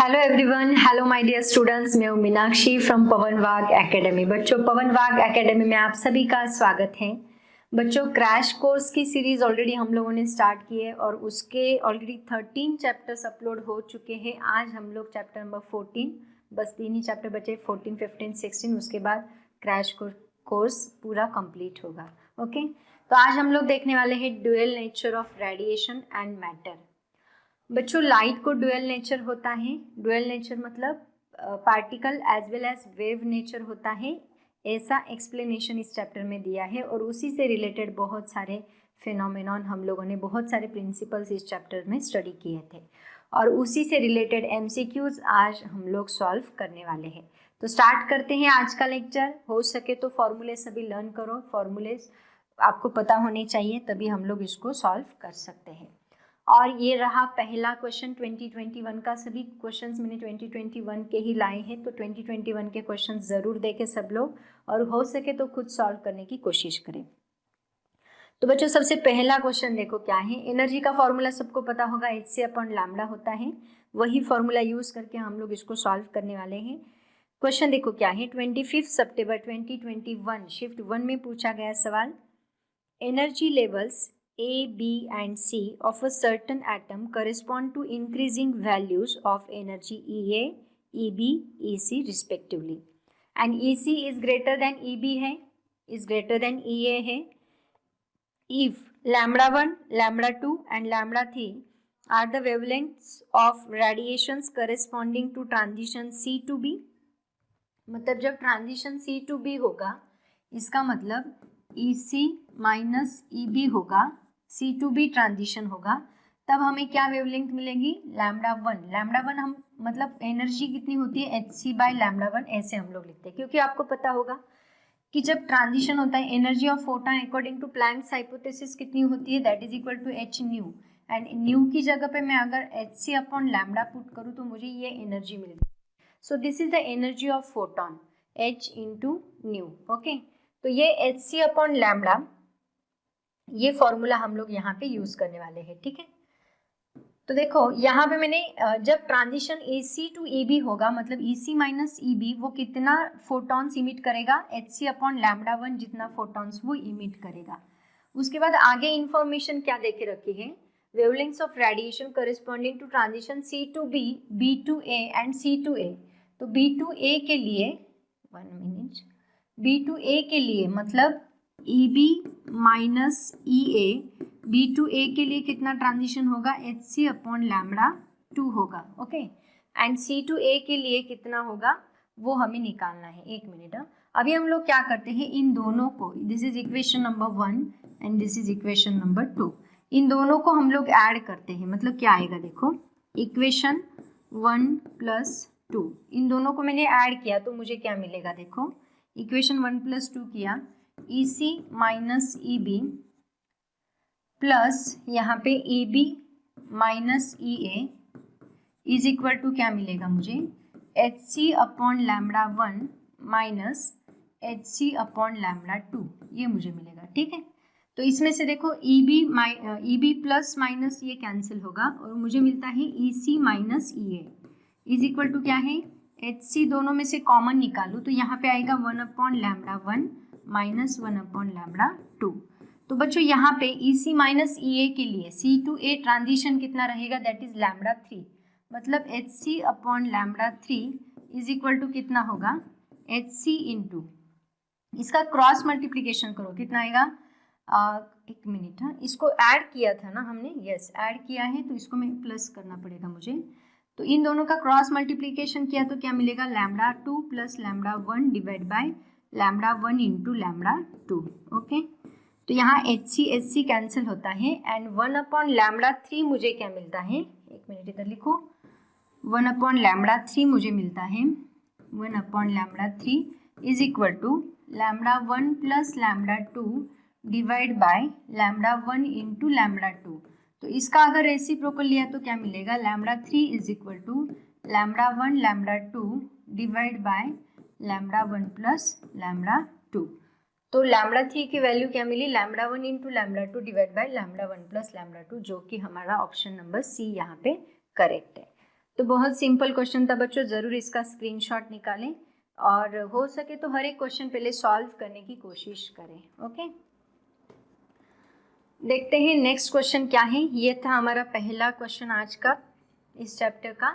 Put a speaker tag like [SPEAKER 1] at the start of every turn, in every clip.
[SPEAKER 1] Hello everyone, hello my dear students. मैं हूं Meenakshi from पवन वाग एकेडमी। बच्चों, पवन वाग एकेडमी में आप सभी का स्वागत है। बच्चों, क्रैश कोर्स की सीरीज ऑलरेडी हम लोगों ने स्टार्ट की है और उसके ऑलरेडी 13 चैप्टर्स अपलोड हो चुके हैं। आज हम लोग चैप्टर नंबर 14, बस 3 ही चैप्टर बचे, 14, 15, 16। उसके बाद क्रैश कोर्स पूरा कंप्लीट होगा। ओके, तो आज हम लोग देखने वाले हैं dual nature of radiation and matter. बच्चों, लाइट को ड्यूअल नेचर होता है। ड्यूअल नेचर मतलब particle as well as wave nature होता है। ऐसा एक्सप्लेनेशन इस चैप्टर में दिया है और उसी से रिलेटेड बहुत सारे फिनोमेनॉन हम लोगों ने, बहुत सारे प्रिंसिपल्स इस चैप्टर में स्टडी किए थे और उसी से रिलेटेड एमसीक्यूज आज हम लोग सॉल्व करने वाले हैं। तो स्टार्ट करते हैं आज का लेक्चर। हो सके तो फॉर्मूले सभी लर्न करो, फॉर्मूले आपको पता होने चाहिए, तभी हम लोग इसको सॉल्व कर सकते हैं। और ये रहा पहला क्वेश्चन 2021 का। सभी क्वेश्चंस मैंने 2021 के ही लाए हैं, तो 2021 के क्वेश्चन ज़रूर देखें सब लोग और हो सके तो खुद सॉल्व करने की कोशिश करें। तो बच्चों, सबसे पहला क्वेश्चन देखो क्या है। एनर्जी का फॉर्मूला सबको पता होगा, Hc/λ होता है। वही फॉर्मूला यूज करके हम लोग इसको सॉल्व करने वाले हैं। क्वेश्चन देखो क्या है। 25 सितंबर 2021 शिफ्ट 1 में पूछा गया सवाल, energy levels A, B and C of a certain atom correspond to increasing values of energy EA, EB, EC respectively. And EC is greater than EB है, is greater than EA है. If λ1, λ2 and λ3 are the wavelengths of radiations corresponding to transition C to B, मतलब जब transition C to B होगा, इसका मतलब EC minus EB होगा, C to B transition होगा, तब हमें क्या वेवलेंथ मिलेगी, λ1। λ1 हम मतलब एनर्जी कितनी होती है, Hc/λ1, ऐसे हम लोग लिखते हैं, क्योंकि आपको पता होगा कि जब ट्रांजिशन होता है energy of photon according to Planck's hypothesis कितनी होती है, that is equal to h nu. And nu की जगह पे मैं अगर Hc/λ पुट करूँ तो मुझे ये एनर्जी मिलेगी। So this is the energy of photon, h into new. Okay, तो ये Hc/λ, ये फॉर्मूला हम लोग यहाँ पे यूज करने वाले हैं। ठीक है, तो देखो यहाँ पे मैंने जब ट्रांजिशन AC टू EB होगा, मतलब EC माइनस EB, वो कितना फोटॉन्स इमिट करेगा, Hc/λ1 जितना फोटॉन्स वो इमिट करेगा। उसके बाद आगे इंफॉर्मेशन क्या देके रखी है, wavelengths of radiation corresponding to transition C to B, B to A and C to A। तो B टू A के लिए, 1 मिनट, B टू A के लिए मतलब EB minus EA, B to A के लिए कितना ट्रांजिशन होगा, Hc/λ2 होगा। Okay, and C to A के लिए कितना होगा वो हमें निकालना है। 1 मिनट। अभी हम लोग क्या करते हैं, इन दोनों को, this is equation number 1 and this is equation number 2, इन दोनों को हम लोग ऐड करते हैं। मतलब क्या आएगा, देखो इक्वेशन 1 प्लस 2, इन दोनों को मैंने ऐड किया तो मुझे क्या मिलेगा, देखो इक्वेशन 1 प्लस 2 किया, EC माइनस EB प्लस यहाँ पे EB minus EA is equal to क्या मिलेगा मुझे, Hc/λ1 माइनस Hc/λ2, ये मुझे मिलेगा। ठीक है, तो इसमें से देखो EB प्लस माइनस ये कैंसिल होगा और मुझे मिलता है EC minus EA is equal to क्या है, Hc दोनों में से कॉमन निकालू तो यहाँ पे आएगा 1/λ1 माइनस 1/λ2। तो बच्चों यहाँ पे EC माइनस EA के लिए C टू A ट्रांजिशन कितना रहेगा, दैट इज λ3, मतलब Hc/λ3 इज इक्वल टू कितना होगा, Hc इंटू इसका क्रॉस मल्टीप्लीकेशन करो, कितना आएगा, 1 मिनट, हाँ इसको ऐड किया था ना हमने, यस ऐड किया है, तो इसको मैं प्लस करना पड़ेगा मुझे। तो इन दोनों का क्रॉस मल्टीप्लीकेशन किया तो क्या मिलेगा, λ2 plus λ1 divide by λ1 into λ2। Okay, तो यहाँ Hc कैंसिल होता है एंड 1/λ3 मुझे क्या मिलता है, 1 मिनट इधर लिखो, 1/λ3 मुझे मिलता है, 1/λ3 is equal to λ1 plus λ2 divide by λ1 into λ2। तो इसका अगर रेसिप्रोकल लिया तो क्या मिलेगा, λ3 is equal to λ1 λ2 divide by λ1 plus λ2। तो λ3 की वैल्यू क्या मिली, λ1 इंटू λ2 डिवाइड बाय λ1 प्लस λ2, जो कि हमारा ऑप्शन नंबर सी यहाँ पे करेक्ट है। तो बहुत सिंपल क्वेश्चन था बच्चों, ज़रूर इसका स्क्रीनशॉट निकालें और हो सके तो हर एक क्वेश्चन पहले सॉल्व करने की कोशिश करें। ओके, देखते हैं नेक्स्ट क्वेश्चन क्या है। ये था हमारा पहला क्वेश्चन आज का इस चैप्टर का।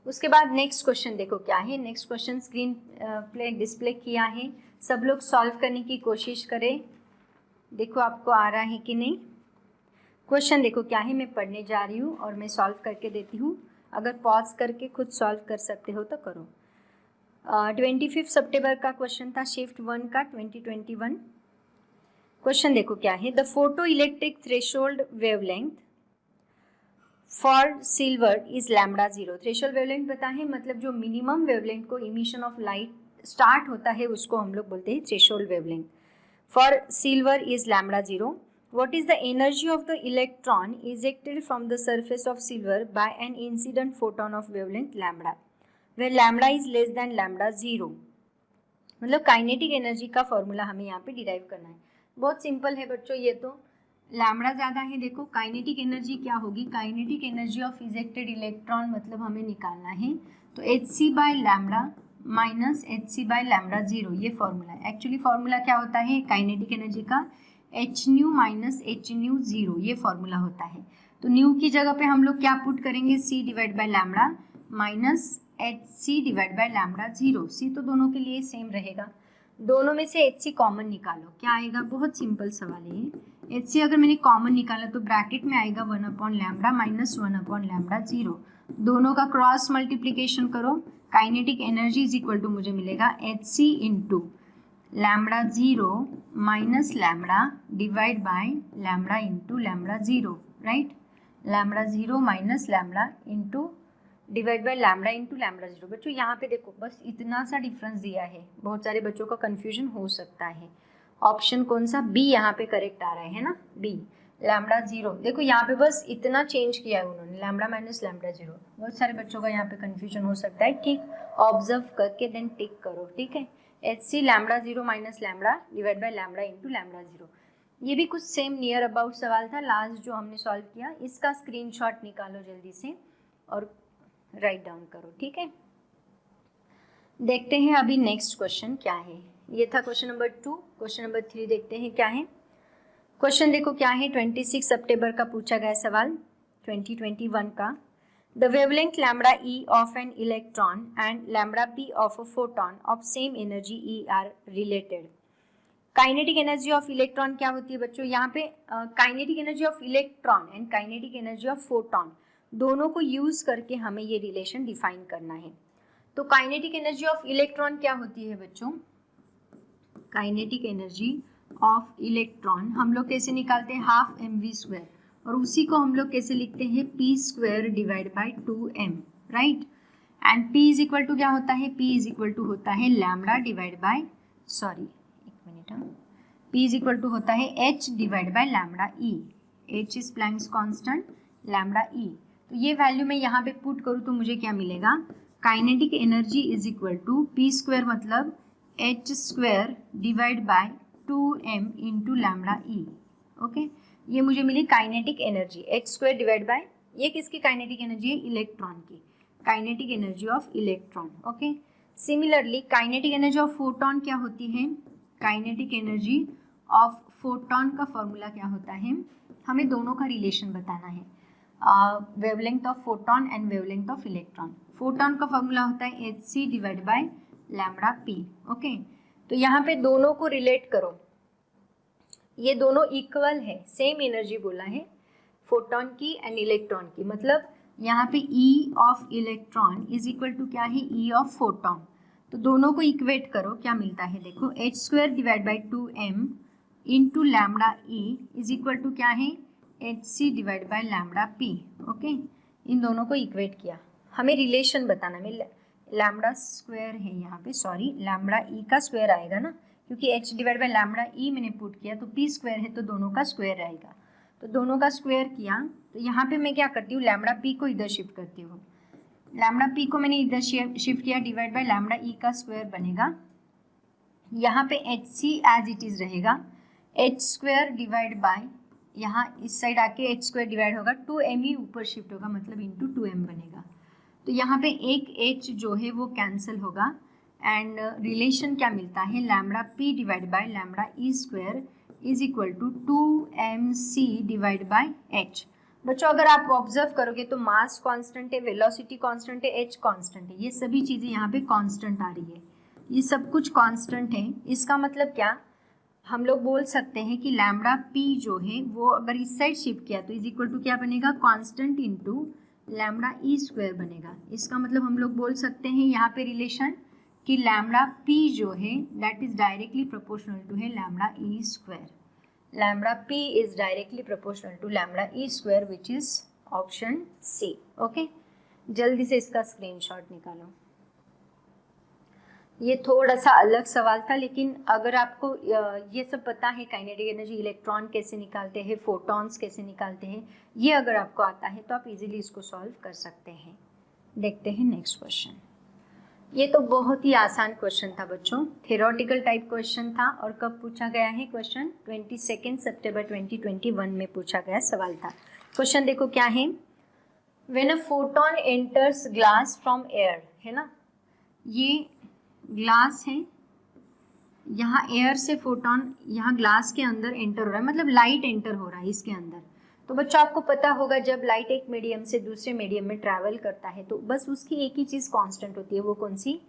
[SPEAKER 1] उसके बाद नेक्स्ट क्वेश्चन देखो क्या है। Next question screen play display किया है, सब लोग सॉल्व करने की कोशिश करें। देखो आपको आ रहा है कि नहीं। क्वेश्चन देखो क्या है, मैं पढ़ने जा रही हूँ और मैं सॉल्व करके देती हूँ। अगर पॉज करके खुद सॉल्व कर सकते हो तो करो। 25 सितंबर का क्वेश्चन था, शिफ्ट 1 का 2021। क्वेश्चन देखो क्या है। The photo electric threshold wavelength for silver is lambda 0। Threshold wavelength पता है, मतलब जो मिनिमम वेवलेंथ को इमिशन ऑफ लाइट स्टार्ट होता है उसको हम लोग बोलते हैं threshold wavelength. For silver is lambda 0। What is the energy of the electron ejected from the surface of silver by an incident photon of wavelength lambda, where lambda is less than lambda 0? मतलब kinetic energy का formula हमें यहाँ पे derive करना है। बहुत simple है बच्चों, ये तो लैम्बडा ज़्यादा है। देखो काइनेटिक एनर्जी क्या होगी, kinetic energy of ejected electron मतलब हमें निकालना है, तो hc by lambda minus hc by lambda 0, ये फॉर्मूला है। एक्चुअली फॉर्मूला क्या होता है काइनेटिक एनर्जी का, h nu minus h nu 0, ये फॉर्मूला होता है। तो न्यू की जगह पे हम लोग क्या पुट करेंगे, C divide by lambda minus H C divide by lambda 0। C तो दोनों के लिए सेम रहेगा, दोनों में से एच सी कॉमन निकालो, क्या आएगा। बहुत सिंपल सवाल है ये। एच सी अगर मैंने कॉमन निकाला तो ब्रैकेट में आएगा 1 upon lambda minus 1 upon lambda 0। दोनों का क्रॉस मल्टीप्लीकेशन करो, kinetic energy is equal to मुझे मिलेगा h c into lambda 0 minus lambda divide by lambda into lambda 0, right. Lambda 0 minus lambda into divide by lambda into lambda 0। बच्चों यहाँ पे देखो बस इतना सा डिफरेंस दिया है, बहुत सारे बच्चों का कन्फ्यूजन हो सकता है। ऑप्शन कौन सा, बी यहाँ पे करेक्ट आ रहा है ना, बी लैम्बडा 0। देखो यहाँ पे बस इतना चेंज किया है उन्होंने, लैम्बडा माइनस लैम्बडा 0। बहुत सारे बच्चों का यहाँ पे कन्फ्यूजन हो सकता है, ठीक। ऑब्जर्व करके देन टिक करो, ठीक है। H c lambda 0 minus lambda divide by lambda into lambda 0। ये भी कुछ सेम नियर अबाउट सवाल था लास्ट जो हमने सॉल्व किया। इसका स्क्रीनशॉट निकालो जल्दी से और राइट डाउन करो, ठीक है। देखते हैं अभी नेक्स्ट क्वेश्चन क्या है। ये था क्वेश्चन नंबर 2। क्वेश्चन नंबर 3 देखते हैं क्या है। क्वेश्चन देखो क्या है, 26 सितंबर का पूछा गया सवाल 2021 का। The wavelength lambda E of an electron and lambda P of a photon of same energy E are related. Kinetic energy of electron क्या होती है बच्चों, यहाँ पे kinetic energy of electron and kinetic energy of photon दोनों को use करके हमें ये रिलेशन डिफाइन करना है। तो काइनेटिक एनर्जी ऑफ इलेक्ट्रॉन क्या होती है बच्चों, काइनेटिक एनर्जी ऑफ इलेक्ट्रॉन हम लोग कैसे निकालते हैं, हाफ mv², और उसी को हम लोग कैसे लिखते हैं, p² divide by 2m, right. And p is equal to क्या होता है, p इज इक्वल टू होता है लैम्बडा डिवाइड बाय, सॉरी एक minute, p is equal to होता है h divide by lambda e। h is Planck's constant, lambda e। तो ये वैल्यू मैं यहाँ पे पुट करूँ तो मुझे क्या मिलेगा, kinetic energy is equal to p² मतलब h² डिवाइड बाय 2m into lambda e। Okay, ये मुझे मिली kinetic energy, h² divide by, ये किसकी काइनेटिक एनर्जी है, इलेक्ट्रॉन की, kinetic energy of electron. Okay, similarly kinetic energy of photon क्या होती है, काइनेटिक एनर्जी ऑफ फोटॉन का फॉर्मूला क्या होता है, हमें दोनों का रिलेशन बताना है, wavelength of photon and wavelength of electron. Photon का फॉर्मूला होता है hc divide by lambda p। Okay, तो यहाँ पे दोनों को रिलेट करो, ये दोनों इक्वल है, सेम एनर्जी बोला है फोटॉन की एंड इलेक्ट्रॉन की, मतलब यहाँ पे E of electron is equal to क्या है, E ऑफ फोटॉन। तो दोनों को इक्वेट करो, क्या मिलता है देखो, h² divide by 2m into lambda E is equal to क्या है, hc divide by lambda p। Okay, इन दोनों को इक्वेट किया, हमें रिलेशन बताना है, लैम्बडा स्क्वायर है यहाँ पे, सॉरी लैम्बडा E का स्क्वायर आएगा ना, क्योंकि h divide by lambda E मैंने पुट किया तो p² है तो दोनों का स्क्वायर आएगा, तो दोनों का स्क्वायर किया। तो यहाँ पे मैं क्या करती हूँ, लैम्बडा p को इधर शिफ्ट करती हूँ, लैम्बडा p को मैंने इधर शिफ्ट किया, डिवाइड बाई लैम्बडा E का स्क्वायर बनेगा। यहाँ पे hc एज इट इज़ रहेगा, h² डिवाइड बाय, यहाँ इस साइड आके h² डिवाइड होगा, 2m ही ऊपर शिफ्ट होगा मतलब इंटू 2m बनेगा। तो यहाँ पे एक h जो है वो कैंसिल होगा एंड रिलेशन क्या मिलता है, lambda p divide by lambda E square is equal to 2mc divide by h। बच्चों अगर आप ऑब्जर्व करोगे तो मास कांस्टेंट है, वेलोसिटी कांस्टेंट है, h कांस्टेंट है, ये सभी चीज़ें यहाँ पे कांस्टेंट आ रही है, ये सब कुछ कांस्टेंट है। इसका मतलब क्या, हम लोग बोल सकते हैं कि लैम्बडा p जो है वो अगर इस साइड शिफ्ट किया तो इज इक्वल टू क्या बनेगा, constant into lambda E square बनेगा। इसका मतलब हम लोग बोल सकते हैं यहाँ पे रिलेशन कि लैम्बडा p जो है that is directly proportional to है lambda E square. Lambda p is directly proportional to lambda E square which is option C. Okay, जल्दी से इसका स्क्रीनशॉट निकालो। ये थोड़ा सा अलग सवाल था, लेकिन अगर आपको ये सब पता है, काइनेटिक एनर्जी, इलेक्ट्रॉन कैसे निकालते हैं, फोटॉन्स कैसे निकालते हैं, ये अगर आपको आता है तो आप इजीली इसको सॉल्व कर सकते हैं। देखते हैं नेक्स्ट क्वेश्चन। ये तो बहुत ही आसान क्वेश्चन था बच्चों, थ्योरेटिकल टाइप क्वेश्चन था। और कब पूछा गया है क्वेश्चन, 22 सितंबर 2021 में पूछा गया सवाल था। क्वेश्चन देखो क्या है, when a photon enters glass from air, है ना, ये ग्लास है, यहाँ एयर से फोटोन यहाँ ग्लास के अंदर एंटर हो रहा है, मतलब लाइट एंटर हो रहा है इसके अंदर। तो बच्चों आपको पता होगा जब लाइट एक मीडियम से दूसरे मीडियम में ट्रैवल करता है तो बस उसकी एक ही चीज़ कांस्टेंट होती है, वो कौन सी,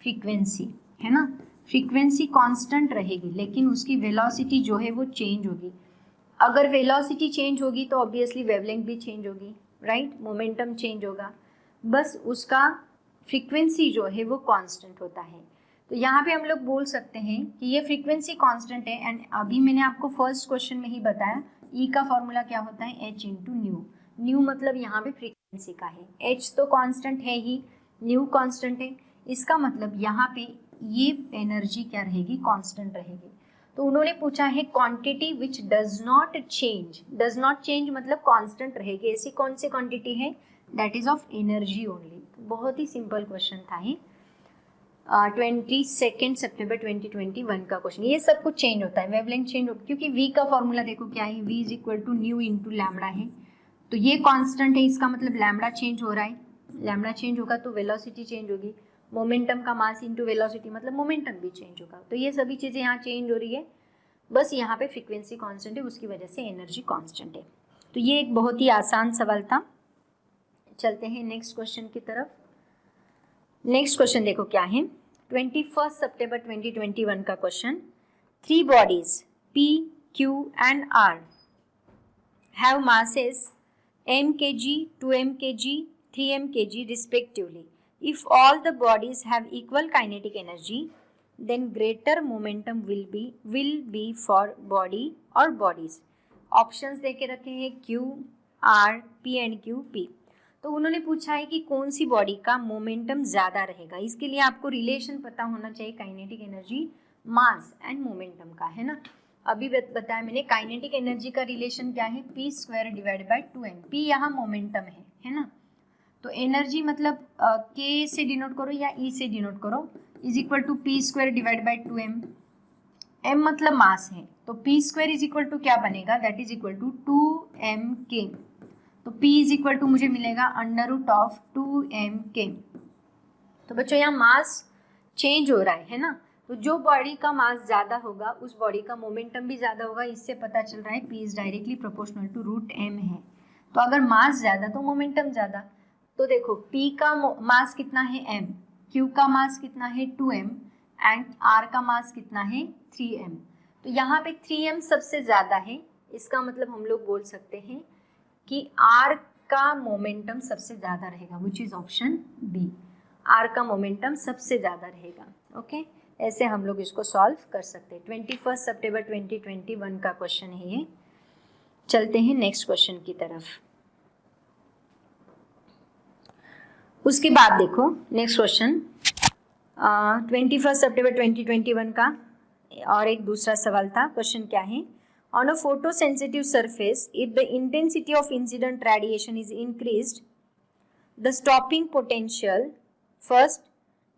[SPEAKER 1] फ्रीक्वेंसी, है ना। फ्रीक्वेंसी कांस्टेंट रहेगी लेकिन उसकी वेलोसिटी जो है वो चेंज होगी। अगर वेलोसिटी चेंज होगी तो ऑब्वियसली वेवलेंथ भी चेंज होगी, राइट, मोमेंटम चेंज होगा, बस उसका फ्रीक्वेंसी जो है वो कांस्टेंट होता है। तो यहाँ पे हम लोग बोल सकते हैं कि ये फ्रीक्वेंसी कांस्टेंट है। एंड अभी मैंने आपको फर्स्ट क्वेश्चन में ही बताया ई का फॉर्मूला क्या होता है, h इंटू न्यू। न्यू मतलब यहाँ पे फ्रीक्वेंसी का है, h तो कांस्टेंट है ही, न्यू कांस्टेंट है, इसका मतलब यहाँ पे ये एनर्जी क्या रहेगी, कांस्टेंट रहेगी। तो उन्होंने पूछा है quantity which does not change, does not change मतलब कांस्टेंट रहेगी, ऐसी कौन सी क्वांटिटी है, that is of energy only. बहुत ही सिंपल क्वेश्चन था ये, 22 सितंबर 2021 का क्वेश्चन। ये सब कुछ चेंज होता है, वेवलेंथ चेंज होता है, क्योंकि v का फॉर्मूला देखो क्या है, v is equal to nu into lambda है, तो ये कांस्टेंट है, इसका मतलब लैम्बडा चेंज हो रहा है, लैम्बडा चेंज होगा तो वेलोसिटी चेंज होगी, मोमेंटम का मास इंटू वेलोसिटी मतलब मोमेंटम भी चेंज होगा। तो ये सभी चीज़ें यहाँ चेंज हो रही है, बस यहाँ पे फ्रीक्वेंसी कांस्टेंट है, उसकी वजह से एनर्जी कांस्टेंट है। तो ये एक बहुत ही आसान सवाल था। चलते हैं नेक्स्ट क्वेश्चन की तरफ। नेक्स्ट क्वेश्चन देखो क्या है, 21 सितंबर 2021 का question. 3 bodies P, Q and R have masses m kg, 2m kg, 3m kg respectively. If all the bodies have equal kinetic energy, then greater momentum will be for body or bodies. Options दे के रखे हैं Q, R, P and Q, P। तो उन्होंने पूछा है कि कौन सी बॉडी का मोमेंटम ज़्यादा रहेगा। इसके लिए आपको रिलेशन पता होना चाहिए kinetic energy, mass and momentum का, है ना। अभी बताया मैंने काइनेटिक एनर्जी का रिलेशन क्या है, P square divide by 2m। P यहाँ मोमेंटम है ना। तो एनर्जी मतलब के से डिनोट करो या ई से डिनोट करो, is equal to P square divide by 2m। m मतलब मास है, तो P square is equal to क्या बनेगा, that is equal to 2mk। तो P इज इक्वल टू मुझे मिलेगा अंडर रूट ऑफ 2mk। तो बच्चों यहाँ मास चेंज हो रहा है ना, तो जो बॉडी का मास ज़्यादा होगा उस बॉडी का मोमेंटम भी ज़्यादा होगा। इससे पता चल रहा है P is directly proportional to root m है। तो अगर मास ज़्यादा तो मोमेंटम ज़्यादा। तो देखो P का मास कितना है m, Q का मास कितना है 2m एंड R का मास कितना है 3m। तो यहाँ पे 3m सबसे ज़्यादा है, इसका मतलब हम लोग बोल सकते हैं कि R का मोमेंटम सबसे ज़्यादा रहेगा, which is option B. R का मोमेंटम सबसे ज़्यादा रहेगा। ओके, ऐसे हम लोग इसको सॉल्व कर सकते हैं। 21 सितंबर 2021 का क्वेश्चन है ये। चलते हैं नेक्स्ट क्वेश्चन की तरफ। उसके बाद देखो नेक्स्ट क्वेश्चन 21 सितंबर 2021 का और एक दूसरा सवाल था। क्वेश्चन क्या है, on a photosensitive surface, if the intensity of incident radiation is increased, the stopping potential first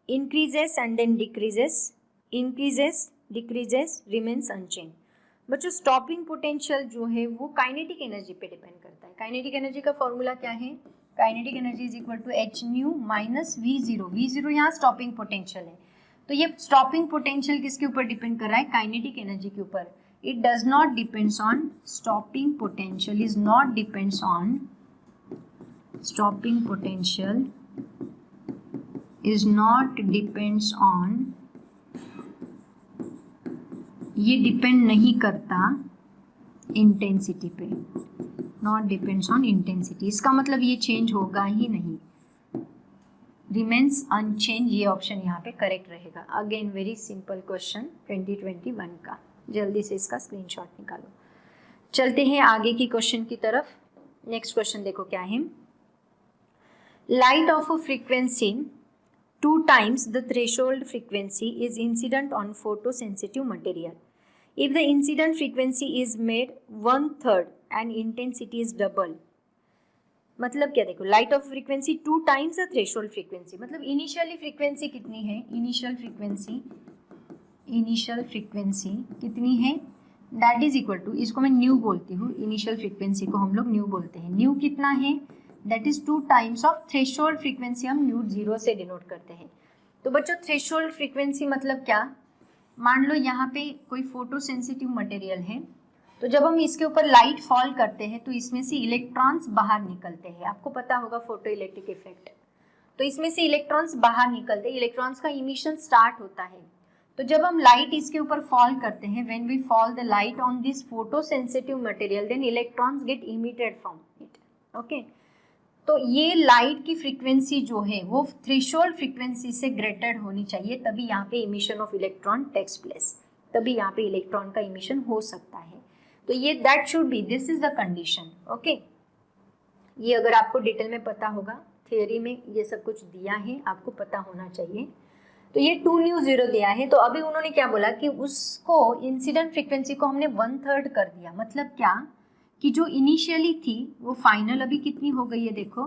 [SPEAKER 1] increases and then decreases, decreases, remains unchanged। बच्चों स्टॉपिंग पोटेंशियल जो है वो काइनेटिक एनर्जी पे डिपेंड करता है। काइनेटिक एनर्जी का फॉर्मूला क्या है, kinetic energy is equal to H nu minus V zero यहाँ स्टॉपिंग पोटेंशियल है। तो ये स्टॉपिंग पोटेंशियल किसके ऊपर डिपेंड कर रहा है? काइनेटिक एनर्जी के ऊपर। It does not depends on stopping potential, is not depends on stopping potential, is not depends on, ये डिपेंड नहीं करता इंटेंसिटी पे, नॉट डिपेंड्स ऑन इंटेंसिटी। इसका मतलब ये चेंज होगा ही नहीं, रिमेन्स अनचेंज। ये ऑप्शन यहाँ पे करेक्ट रहेगा। अगेन वेरी सिंपल क्वेश्चन 2021 का, जल्दी से इसका स्क्रीनशॉट निकालो। चलते हैं आगे की क्वेश्चन की तरफ। नेक्स्ट क्वेश्चन देखो क्या है। Light of a frequency 2 times the threshold frequency is incident on photosensitive material. If the incident frequency is made 1/3 and intensity is double, मतलब क्या देखो, light of frequency 2 times the threshold frequency, मतलब initially frequency कितनी है? Initial frequency कितनी है? That is equal to, इसको मैं न्यू बोलती हूँ, इनिशियल फ्रीक्वेंसी को हम लोग न्यू बोलते हैं। न्यू कितना है? That is 2 times of threshold frequency, हम न्यू 0 से डिनोट करते हैं। तो बच्चों थ्रेशोल्ड फ्रीक्वेंसी मतलब क्या? मान लो यहाँ पे कोई फोटो सेंसिटिव मटेरियल है, तो जब हम इसके ऊपर लाइट फॉल करते हैं तो इसमें से इलेक्ट्रॉन्स बाहर निकलते हैं। आपको पता होगा फोटो इलेक्ट्रिक इफेक्ट। तो इसमें से इलेक्ट्रॉन्स बाहर निकलते हैं, इलेक्ट्रॉन्स का इमिशन स्टार्ट होता है। तो जब हम लाइट इसके ऊपर फॉल करते हैं, when we fall the light on this photo sensitive material, then electrons get emitted from it. Okay, तो ये लाइट की फ्रीक्वेंसी जो है वो थ्रेशोल्ड फ्रीक्वेंसी से ग्रेटर होनी चाहिए, तभी यहाँ पे emission of electron takes place, तभी यहाँ पे इलेक्ट्रॉन का इमिशन हो सकता है। तो ये that should be, this is the condition. Okay, ये अगर आपको डिटेल में पता होगा, थियोरी में ये सब कुछ दिया है, आपको पता होना चाहिए। तो ये 2/0 दिया है, तो अभी उन्होंने क्या बोला कि उसको इंसिडेंट फ्रीक्वेंसी को हमने 1/3 कर दिया। मतलब क्या कि जो इनिशियली थी वो फाइनल अभी कितनी हो गई है? देखो,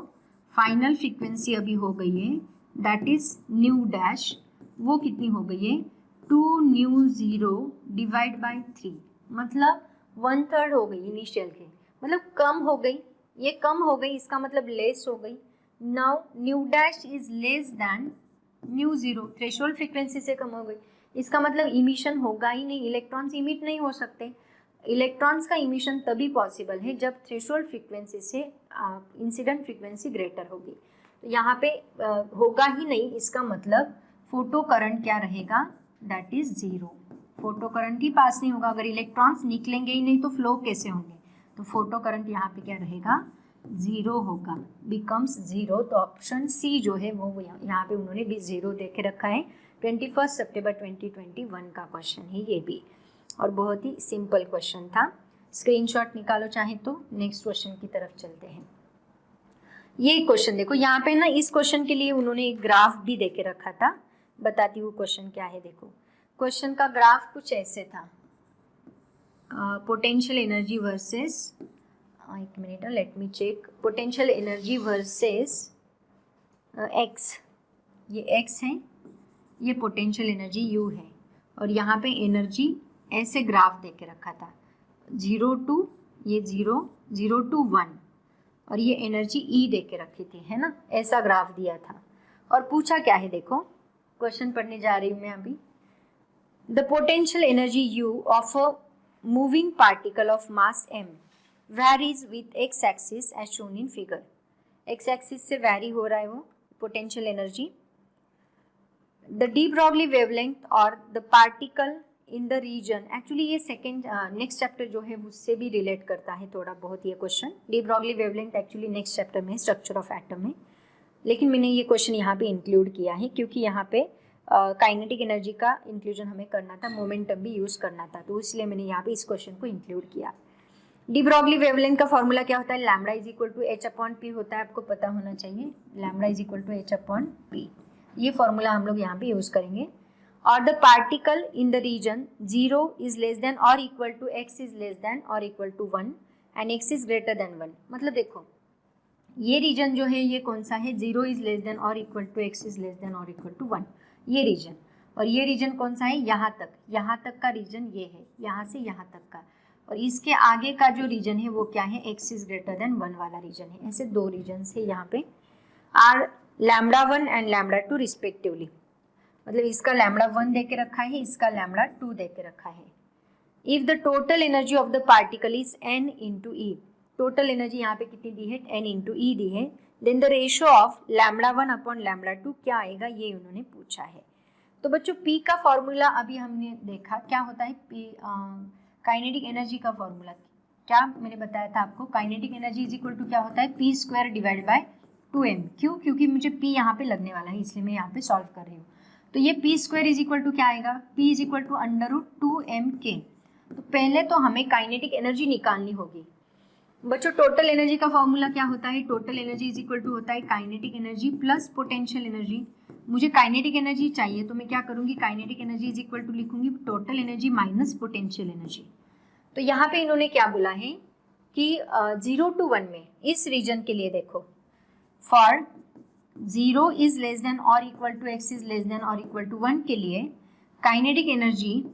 [SPEAKER 1] फाइनल फ्रीक्वेंसी अभी हो गई है दैट इज न्यू डैश, वो कितनी हो गई है? 2/0 डिवाइड बाई 3, मतलब 1/3 हो गई इनिशियल के, मतलब कम हो गई। ये कम हो गई, इसका मतलब लेस हो गई। Now new dash is less than new 0, threshold frequency से कम हो गई, इसका मतलब इमिशन होगा ही नहीं, इलेक्ट्रॉन्स इमिट नहीं हो सकते। इलेक्ट्रॉन्स का इमिशन तभी पॉसिबल है जब थ्रेशोल्ड फ्रीक्वेंसी से इंसिडेंट फ्रीक्वेंसी ग्रेटर होगी। तो यहाँ पे होगा ही नहीं, इसका मतलब फोटो करंट क्या रहेगा? That is 0। फोटो करंट ही पास नहीं होगा। अगर इलेक्ट्रॉन्स निकलेंगे ही नहीं तो फ्लो कैसे होंगे? तो फोटो करंट यहाँ पे क्या रहेगा? 0 होगा, बिकम्स 0। तो ऑप्शन सी जो है वो यहाँ पे उन्होंने भी 0 दे के रखा है। 21 सितंबर 2021 का क्वेश्चन है ये भी, और बहुत ही सिंपल क्वेश्चन था। स्क्रीनशॉट निकालो चाहे तो। नेक्स्ट क्वेश्चन की तरफ चलते हैं। ये क्वेश्चन देखो, यहाँ पे ना इस क्वेश्चन के लिए उन्होंने एक ग्राफ भी दे के रखा था, बताती हूँ क्वेश्चन क्या है। देखो, क्वेश्चन का ग्राफ कुछ ऐसे था, पोटेंशियल एनर्जी वर्सेस, एक minute let me check, potential energy versus X, ये एक्स है, ये पोटेंशियल एनर्जी यू है, और यहाँ पे एनर्जी ऐसे ग्राफ दे के रखा था 0 to, ये 0, 0 to 1, और ये एनर्जी ई दे के रखी थी, है ना, ऐसा ग्राफ दिया था। और पूछा क्या है, देखो क्वेश्चन पढ़ने जा रही हूँ मैं अभी। The potential energy you of a moving particle of mass m varies with x axis as shown in figure। x axis से वैरी हो रहा है वो potential energy. The de Broglie wavelength और the particle in the region, actually ये second next chapter जो है उससे भी रिलेट करता है थोड़ा बहुत ये question. D Broglie wavelength actually next chapter में, स्ट्रक्चर ऑफ एटम में, लेकिन मैंने ये क्वेश्चन यहाँ पे इंक्लूड किया है क्योंकि यहाँ पे काइनेटिक एनर्जी का इंक्लूजन हमें करना था, मोमेंटम भी यूज़ करना था, तो इसलिए मैंने यहाँ पे इस क्वेश्चन को इंक्लूड किया। डी ब्रॉगली वेवलेंथ का फॉर्मूला क्या होता है? Lambda is equal to H upon P होता है, आपको पता होना चाहिए। Lambda is equal to H upon P, ये फॉर्मूला हम लोग यहाँ पे यूज़ करेंगे। और the particle in the region 0 is less than और equal to x is less than और equal to 1 and x is greater than 1। मतलब देखो ये रीजन जो है ये कौन सा है? 0 इज लेस देन और equal to x is less than और इक्वल टू 1, ये रीजन। और ये रीजन कौन सा है? यहाँ तक का रीजन ये है, यहाँ से यहाँ तक का। और इसके आगे का जो रीजन है वो क्या है, x इज ग्रेटर देन 1 वाला रीजन है। ऐसे दो रीजन है यहाँ पे, आर λ1 एंड λ2 रिस्पेक्टिवली। मतलब इसका λ1 दे के रखा है, इसका λ2 दे के रखा है। If the total energy of the particle is n into E, total energy यहाँ पे कितनी दी है, n इंटू ई दी है, then the ratio of λ1 upon λ2 क्या आएगा, ये उन्होंने पूछा है। तो बच्चों P का फॉर्मूला अभी हमने देखा क्या होता है, P काइनेटिक एनर्जी का फॉर्मूला क्या मैंने बताया था आपको, kinetic energy is equal to क्या होता है, पी स्क्वायर डिवाइड बाय 2m। क्यों, क्योंकि मुझे P यहाँ पे लगने वाला है इसलिए मैं यहाँ पे सॉल्व कर रही हूँ। तो ये P square is equal to क्या आएगा, P is equal to √2mk। तो पहले तो हमें काइनेटिक एनर्जी निकालनी होगी। बच्चों टोटल एनर्जी का फॉर्मूला क्या होता है, total energy is equal to होता है kinetic energy plus potential energy. मुझे काइनेटिक एनर्जी चाहिए तो मैं क्या करूंगी, kinetic energy is equal to लिखूंगी total energy minus potential energy. तो यहाँ पे इन्होंने क्या बोला है कि 0 to 1 में इस रीजन के लिए देखो, फॉर 0 इज लेस देन और equal to x is less than और इक्वल टू 1 के लिए kinetic energy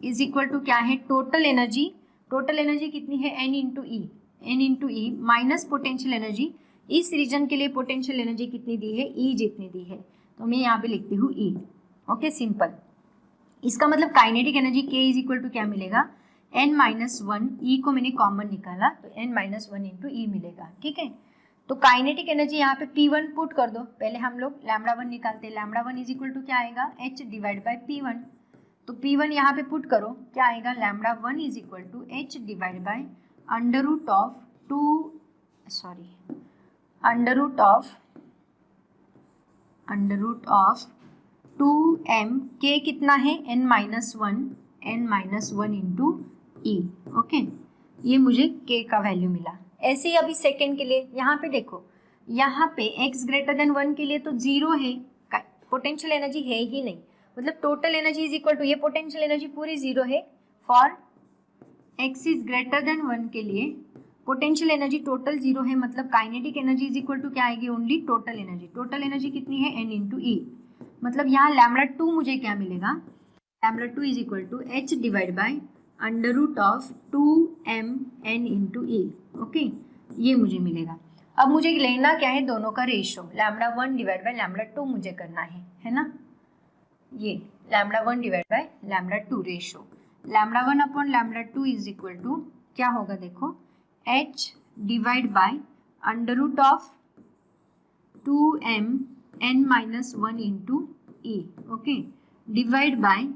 [SPEAKER 1] is equal to क्या है, टोटल एनर्जी। टोटल एनर्जी कितनी है, n into E minus potential energy. इस रीजन के लिए पोटेंशियल एनर्जी कितनी दी है, E जितनी दी है, तो मैं यहाँ पे लिखती हूँ E। Okay simple. इसका मतलब kinetic energy K is equal to क्या मिलेगा, n-1, E को मैंने कॉमन निकाला तो n-1 इंटू ई मिलेगा। ठीक है, तो काइनेटिक एनर्जी यहाँ पे P1 पुट कर दो। पहले हम लोग λ1 निकालते हैं, λ1 इज इक्वल टू क्या आएगा, h डिवाइड बाई P1। तो P1 यहाँ पे पुट करो, क्या आएगा, λ1 is equal to h divide by under root of 2m, k कितना है, n-1 इंटू ई। ओके, ये मुझे k का वैल्यू मिला। ऐसे ही अभी सेकेंड के लिए यहाँ पे देखो, यहाँ पे x ग्रेटर देन 1 के लिए तो 0 है, पोटेंशियल एनर्जी है ही नहीं, मतलब total energy is equal to, ये पोटेंशियल एनर्जी पूरी 0 है। For x is greater than 1 के लिए पोटेंशियल एनर्जी टोटल 0 है, मतलब kinetic energy is equal to क्या आएगी, only total energy. Total energy कितनी है, n इंटू ई। मतलब यहाँ λ2 मुझे क्या मिलेगा, λ2 is equal to h divide by under root of 2mn into E. Okay, ये मुझे मिलेगा। अब मुझे लेना क्या है, दोनों का रेशो, λ1 डिवाइड बाई λ2 मुझे करना है ना, ये λ1 divide by λ2 ratio. λ1 upon λ2 is equal to क्या होगा, देखो h divide by under root of 2mn-1 into E. Okay, divide by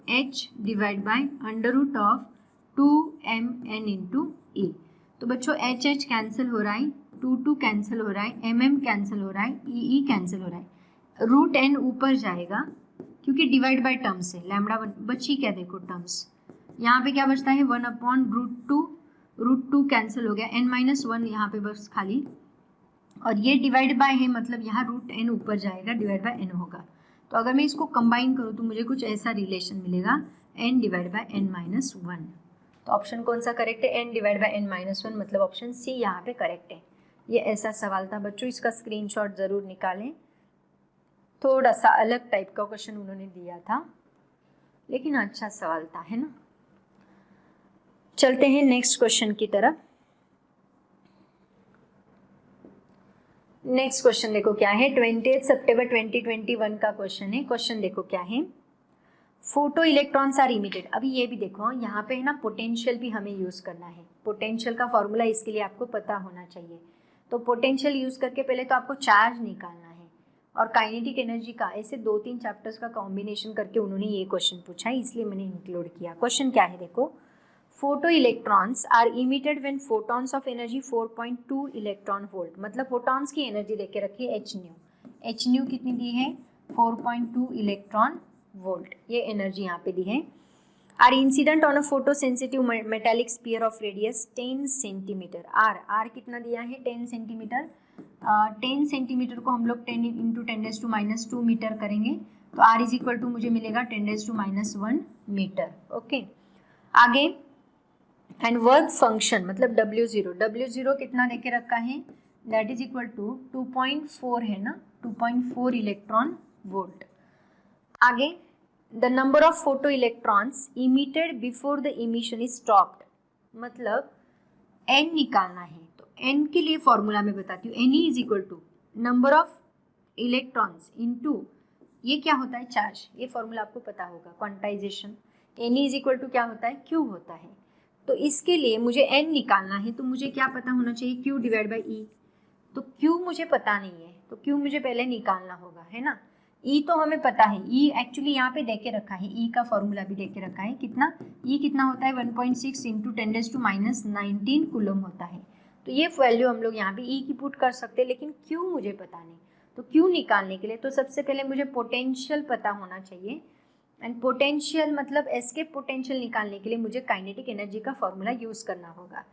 [SPEAKER 1] h divide by under root of 2mn into E. तो बच्चों h कैंसिल हो रहा है, 2 कैंसिल हो रहा है, mm कैंसिल हो रहा है, ई कैंसिल हो रहा है, रूट n ऊपर जाएगा क्योंकि डिवाइड बाय टर्म्स है। λ1 बची क्या, देखो टर्म्स, यहाँ पे क्या बचता है, 1 अपॉन रूट टू कैंसिल हो गया, n-1 यहाँ पे बस खाली, और ये डिवाइड बाय है मतलब यहाँ रूट n ऊपर जाएगा, डिवाइड बाय n होगा। तो अगर मैं इसको कंबाइन करूँ तो मुझे कुछ ऐसा रिलेशन मिलेगा, n डिवाइड बाय n-1। तो ऑप्शन कौन सा करेक्ट है, n डिवाइड बाय n-1, मतलब ऑप्शन सी यहाँ पे करेक्ट है। ये ऐसा सवाल था बच्चों, इसका स्क्रीनशॉट ज़रूर निकालें। थोड़ा सा अलग टाइप का क्वेश्चन उन्होंने दिया था, लेकिन अच्छा सवाल था, है ना। चलते हैं नेक्स्ट क्वेश्चन की तरफ। नेक्स्ट क्वेश्चन देखो क्या है, 28 सितंबर 2021 का क्वेश्चन है। क्वेश्चन देखो क्या है, फोटो इलेक्ट्रॉन्स आर इमिटेड। अभी ये भी देखो, यहाँ पे है ना पोटेंशियल भी हमें यूज़ करना है। पोटेंशियल का फॉर्मूला इसके लिए आपको पता होना चाहिए। तो पोटेंशियल यूज़ करके पहले तो आपको चार्ज निकालना है और काइनेटिक एनर्जी का, ऐसे 2-3 चैप्टर्स का कॉम्बिनेशन करके उन्होंने ये क्वेश्चन पूछा है, इसलिए मैंने इंक्लूड किया। क्वेश्चन क्या है देखो, photo electrons are emitted when photons of energy 4.2 electron volt. मतलब फोटॉन्स की एनर्जी देके रखी है एच न्यू कितनी दी है, 4.2 इलेक्ट्रॉन वोल्ट, ये एनर्जी यहाँ पे दी है। Are incident on a photo sensitive metallic sphere of radius 10 centimetre. R कितना दिया है, 10 सेंटीमीटर। 10 सेंटीमीटर को हम लोग 10 इंटू 10⁻² मीटर करेंगे, तो आर इज इक्वल टू मुझे मिलेगा 10⁻1 मीटर। ओके, आगे एंड वर्क फंक्शन मतलब W0 कितना देके रखा है, दैट इज इक्वल टू 2.4 है ना, 2.4 इलेक्ट्रॉन वोल्ट। आगे the number of photo electrons emitted before the emission is stopped. मतलब n निकालना है। तो n के लिए फॉर्मूला मैं बताती हूँ, Ne is equal to number of electrons into ये क्या होता है, चार्ज। ये फॉर्मूला आपको पता होगा, quantization. Ne is equal to क्या होता है, Q होता है। तो इसके लिए मुझे n निकालना है, तो मुझे क्या पता होना चाहिए, Q डिवाइड बाई E। तो Q मुझे पता नहीं है, तो Q मुझे पहले निकालना होगा, है ना। E तो हमें पता है, E एक्चुअली यहाँ पे दे के रखा है, E का फॉर्मूला भी दे के रखा है। कितना E कितना होता है, 1.6 इंटू 10⁻⁻19 कूलम होता है। तो ये वैल्यू हम लोग यहाँ पे E की पुट कर सकते हैं, लेकिन Q मुझे पता नहीं। तो Q निकालने के लिए तो सबसे पहले मुझे पोटेंशियल पता होना चाहिए, एंड पोटेंशियल मतलब एस्केप पोटेंशियल निकालने के लिए मुझे काइनेटिक एनर्जी का फॉर्मूला यूज़ करना होगा।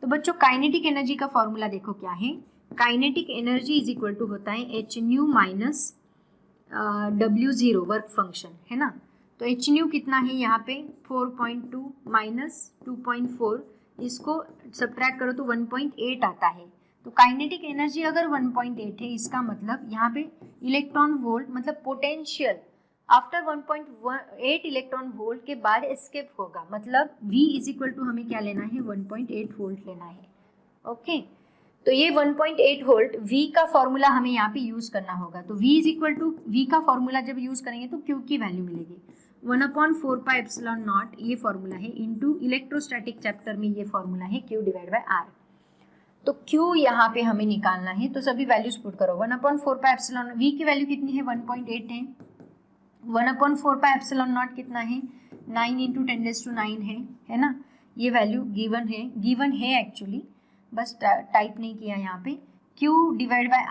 [SPEAKER 1] तो बच्चों काइनेटिक एनर्जी का फॉर्मूला देखो क्या है, kinetic energy is equal to होता है H nu minus W0 work function, है ना। तो एच न्यू कितना है यहाँ पे 4.2 माइनस 2.4, इसको सब्ट्रैक्ट करो तो 1.8 आता है। तो काइनेटिक एनर्जी अगर 1.8 है, इसका मतलब यहाँ पे इलेक्ट्रॉन वोल्ट मतलब पोटेंशियल आफ्टर 1.8 इलेक्ट्रॉन वोल्ट के बाद एस्केप होगा, मतलब V इज इक्वल टू हमें क्या लेना है, 1.8 वोल्ट लेना है। ओके, तो ये 1.8 वोल्ट V का फॉर्मूला हमें यहाँ पे यूज करना होगा। तो V is equal to V का फॉर्मूला जब यूज करेंगे तो Q की वैल्यू मिलेगी 1/4πε0, ये फॉर्मूला है, इंटू इलेक्ट्रोस्टैटिक चैप्टर में ये फॉर्मूला है Q डिवाइड बाई R। तो Q यहाँ पे हमें निकालना है, तो सभी वैल्यूज पुट करो। 1/4πε, V की वैल्यू कितनी है, 1.8 है। 1/4πε0 कितना है, 9 इंटू 10⁻9 है ना। ये वैल्यू गिवन है एक्चुअली, बस टाइप नहीं किया यहाँ पे। Q डिवाइड बाय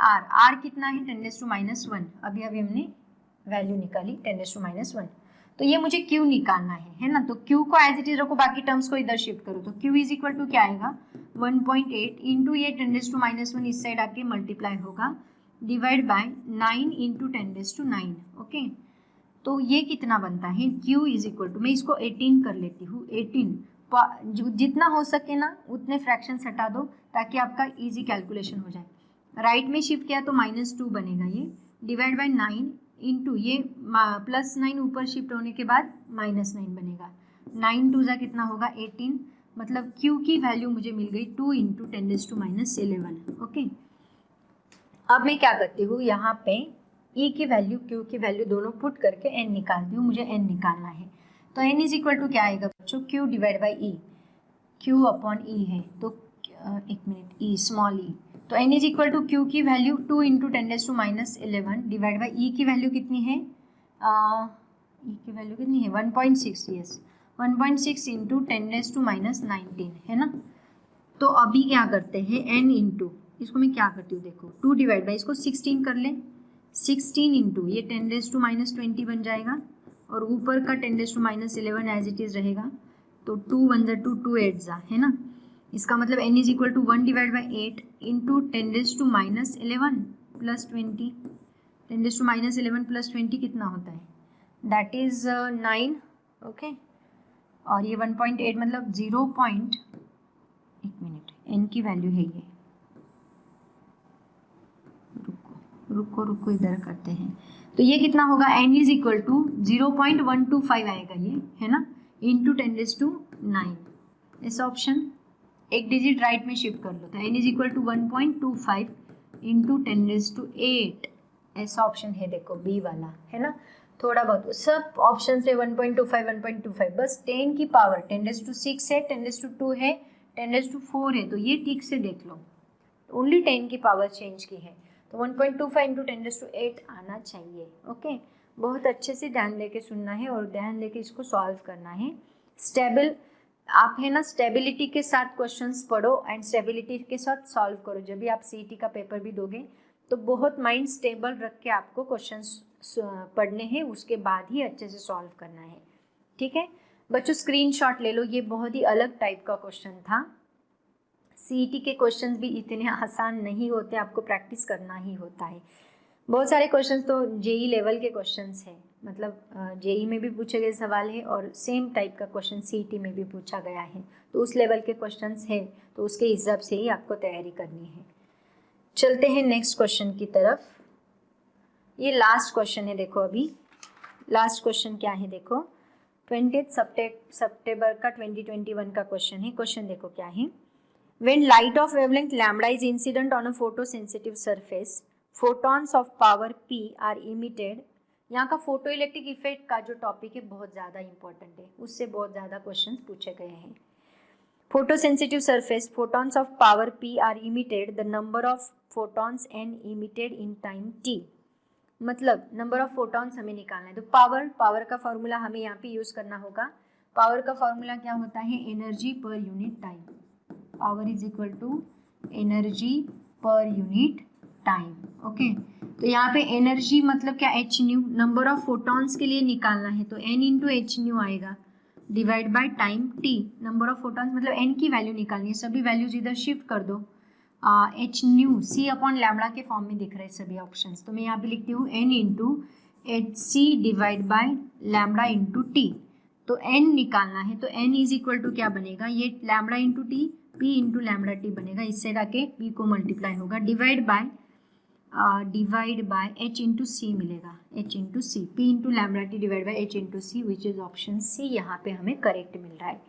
[SPEAKER 1] R कितना है, 10⁻1। अभी हमने वैल्यू निकाली 10⁻1। तो ये मुझे Q निकालना है ना। तो Q को एज इट इज रखो, बाकी टर्म्स को इधर शिफ्ट करो। तो Q इज इक्वल टू क्या आएगा, 1.8 इंटू ये 10⁻1 इस साइड आके मल्टीप्लाई होगा, डिवाइड बाय 9 इंटू 10⁻9। ओके, तो ये कितना बनता है, Q इज इक्वल टू, मैं इसको 18 कर लेती हूँ, 18 जितना हो सके ना उतने फ्रैक्शंस हटा दो ताकि आपका इजी कैलकुलेशन हो जाए। राइट में शिफ्ट किया तो -2 बनेगा ये, डिवाइड बाय 9 इंटू ये +9 ऊपर शिफ्ट होने के बाद -9 बनेगा। 9 2 कितना होगा 18, मतलब Q की वैल्यू मुझे मिल गई 2 इंटू 10⁻11। ओके, अब मैं क्या करती हूँ, यहाँ पे E की वैल्यू Q की वैल्यू दोनों पुट करके n निकालती हूँ, मुझे n निकालना है। तो n इज इक्वल टू क्या आएगा बच्चों, Q divide by E, Q upon E है, तो एक मिनट, E स्मॉल e, तो n is equal to Q की value 2 into 10⁻11 divide by E की वैल्यू कितनी है, E की वैल्यू कितनी है 1.6, यस 1.6 इंटू 10⁻19 है ना। तो अभी क्या करते हैं, n इंटू, इसको मैं क्या करती हूँ देखो, 2 डिवाइड बाई इसको 16 कर लें, 16 इंटू ये 10⁻20 बन जाएगा, और ऊपर का 10⁻11 एज इट इज़ रहेगा। तो 2 1 2 2 8 है ना। इसका मतलब n is equal to 1 divide by 8 into 10⁻11 plus 20, 10⁻11 plus 20 कितना होता है, दैट इज़ 9। ओके, और ये 1.8 मतलब 0. एक मिनट, n की वैल्यू है ये, रुको इधर करते हैं। तो ये कितना होगा, n इज इक्वल टू 0.125 आएगा ये, है ना, इंटू 10⁻9। इस ऑप्शन एक डिजिट राइट में शिफ्ट कर लो, तो n is equal to 1.25 into 10⁸। ऐसा ऑप्शन है देखो बी वाला, है ना। थोड़ा बहुत सब ऑप्शन से 1.25 बस 10 की पावर 10⁶ है, 10⁻2 है, 10⁻4 है, तो ये ठीक से देख लो, ओनली 10 की पावर चेंज की है। तो 1.25 इंटू 10⁸ आना चाहिए। ओके, बहुत अच्छे से ध्यान देके सुनना है और ध्यान देके इसको सॉल्व करना है। स्टेबल आप है ना, स्टेबिलिटी के साथ क्वेश्चंस पढ़ो एंड स्टेबिलिटी के साथ सॉल्व करो। जब भी आप सीईटी का पेपर भी दोगे तो बहुत माइंड स्टेबल रख के आपको क्वेश्चंस पढ़ने हैं, उसके बाद ही अच्छे से सॉल्व करना है। ठीक है बच्चों, स्क्रीनशॉट ले लो, ये बहुत ही अलग टाइप का क्वेश्चन था। सीईटी के क्वेश्चंस भी इतने आसान नहीं होते, आपको प्रैक्टिस करना ही होता है। बहुत सारे क्वेश्चंस तो जेई लेवल के क्वेश्चंस हैं, मतलब जेई में भी पूछे गए सवाल है और सेम टाइप का क्वेश्चन सीईटी में भी पूछा गया है, तो उस लेवल के क्वेश्चंस है, तो उसके हिसाब से ही आपको तैयारी करनी है। चलते हैं नेक्स्ट क्वेश्चन की तरफ। ये लास्ट क्वेश्चन है, देखो अभी लास्ट क्वेश्चन क्या है देखो, 20 सितंबर का 2021 का क्वेश्चन है। क्वेश्चन देखो क्या है। When light of wavelength lambda is incident on a photosensitive surface, photons of power p are emitted। यहाँ का फोटो इलेक्ट्रिक इफेक्ट का जो टॉपिक है बहुत ज़्यादा इंपॉर्टेंट है, उससे बहुत ज़्यादा क्वेश्चंस पूछे गए हैं। Photosensitive surface, photons of power p are emitted, the number of photons n emitted in time t। मतलब नंबर ऑफ फोटॉन्स हमें निकालना है। तो पावर का फॉर्मूला हमें यहाँ पे यूज करना होगा। पावर का फॉर्मूला क्या होता है? Energy per unit time. Power is equal to energy per unit time. Okay, तो यहाँ पे एनर्जी मतलब क्या? H nu. Number of photons के लिए निकालना है तो एन इंटू एच न्यू आएगा, divide by time T. Number of photons मतलब एन की वैल्यू निकालनी है, सभी वैल्यूज इधर शिफ्ट कर दो। H nu C upon lambda के फॉर्म में दिख रहे हैं सभी ऑप्शंस, तो मैं यहाँ पे लिखती हूँ N into H C divide by lambda into T. तो एन निकालना है तो एन इज इक्वल टू क्या बनेगा? ये lambda into T, P into lambda T बनेगा। इससे जाके पी को मल्टीप्लाई होगा, divide by H into C मिलेगा, H into C, P into lambda T divide by H into C, which is option C. यहाँ पे हमें करेक्ट मिल रहा है।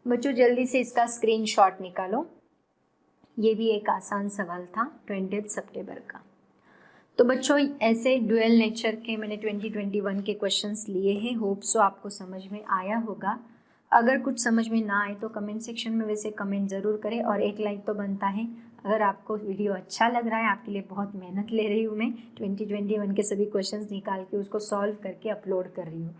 [SPEAKER 1] बच्चों जल्दी से इसका स्क्रीनशॉट निकालो। ये भी एक आसान सवाल था 20 सितंबर का। तो बच्चों ऐसे डुअल नेचर के मैंने 2021 के क्वेश्चंस लिए हैं। होप सो आपको समझ में आया होगा। अगर कुछ समझ में ना आए तो कमेंट सेक्शन में वैसे कमेंट ज़रूर करें, और एक लाइक तो बनता है। अगर आपको वीडियो अच्छा लग रहा है, आपके लिए बहुत मेहनत ले रही हूँ मैं, 2021 के सभी क्वेश्चंस निकाल के उसको सॉल्व करके अपलोड कर रही हूँ।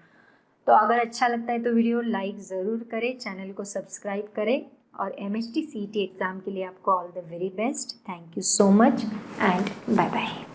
[SPEAKER 1] तो अगर अच्छा लगता है तो वीडियो लाइक ज़रूर करें, चैनल को सब्सक्राइब करें, और MHT CET एग्ज़ाम के लिए आपको all the very best. Thank you so much and bye bye.